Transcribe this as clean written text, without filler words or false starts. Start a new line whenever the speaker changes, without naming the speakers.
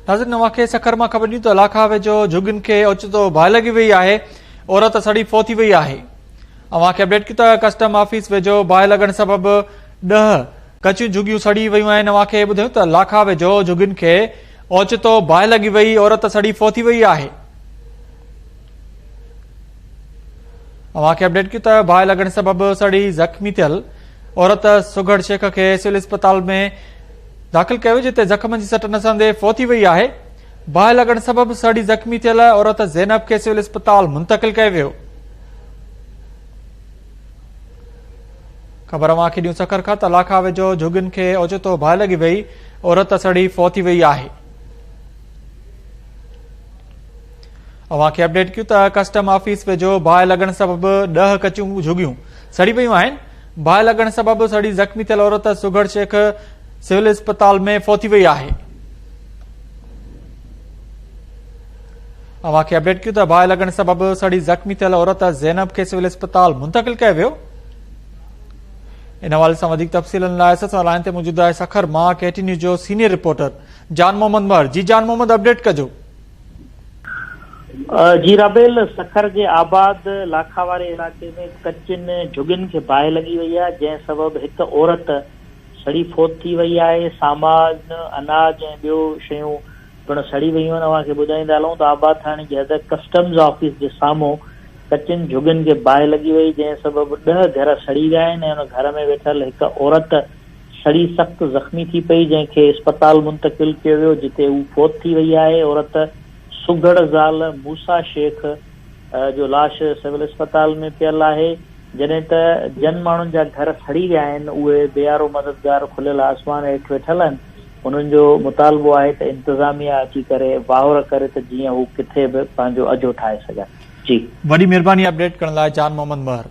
नाज़रीन नवाखे सखर मां ख़बर ॾियूं त इलाइक़ा वेझो झुगियुनि खे ओचितो बाहि लॻी वई आहे। औरत सड़ी फोती वई आहे। अवांखे अपडेट कयूं त कस्टम ऑफिस वेझो बाहि लॻण सबबि 10 कचियूं झुगियूं सड़ी वयूं आहिनि। अवांखे ॿुधायूं त इलाइक़ा वेझो झुगियुनि खे ओचितो बाहि लॻी वई, औरत सड़ी फोती वई आहे। अवांखे अपडेट कयूं त बाहि लॻण सबबि सड़ी ज़ख़्मी थियल औरत सुघड़ शेख खे सिविल अस्पताल में दाख़िल कयो, जिते ज़ख़्म जी सट नसंदे फोती वई आहे। बाहि लॻण सबबि सड़ी ज़ख़्मी थियल औरत ज़ैनब खे सिविल अस्पताल मुंतक़िल कयो वियो। ख़बर अवांखे ॾियूं सखर खां त इलाइक़ा वेझो झुगियुनि खे ओचितो बाहि लॻी वई, औरत सड़ी फोती वई आहे। अवांखे अपडेट कयूं त कस्टम ऑफिस वेझो बाहि लॻण सबबि 10 कचियूं झुगियूं सड़ी वयूं आहिनि। बाहि लॻण सबबि सड़ी ज़ख़्मी थियल औरत सुघड़ शेख सिविल अस्पताल में फोती वई आहे। अवांखे अपडेट कयूं त बाहि लॻण सबबि सड़ी ज़ख़्मी थियल औरत ज़ैनब खे सिविल अस्पताल मुंतक़िल कयो वियो। इन हवाले सां वधीक तफ़सीलनि लाइ असां लाइन ते मौजूद आहे सखर मां KT न्यूज़ जो सीनियर रिपोर्टर जान मोहम्मद महर। जी जान मोहम्मद, अपडेट कजो।
जी राबेल, सखर के आबाद लाखा वारे इलाके में कच्चियुनि झुगियुनि खे बाहि लॻी वई आहे, जंहिं सबबि हिकु औरत सड़ी फोत थी वई आहे। सामान, अनाज ऐं ॿियो शयूं पिणु सड़ी वयूं आहिनि। अव्हांखे ॿुधाईंदा हलूं त आबाद थाणे जी हद कस्टम्स ऑफिस जे साम्हूं कच्चियुनि झुगियुनि खे बाहि लॻी वई, जंहिं सबबि 10 घर सड़ी विया आहिनि ऐं हुन घर में वेठल हिकु औरत सड़ी सख़्त ज़ख़्मी थी पई, जंहिंखे अस्पताल मुंतक़िल कयो वियो, जिते हू फोत थी वई आहे। औरत सुघड़ ज़ाल मूसा शेख जो लाश सिविल अस्पताल में पियल आहे। जॾहिं त जन माण्हुनि जा घर सड़ी विया आहिनि, उहे बेयारो मददगार खुलियल आसमान हेठि वेठल आहिनि। उन्हनि जो मुतालबो आहे त इंतिज़ामिया अची करे वाहुर करे त जीअं हू किथे बि पंहिंजो अजो ठाहे सघनि। जी,
वॾी महिरबानी अपडेट करण लाइ जान मोहम्मद महर।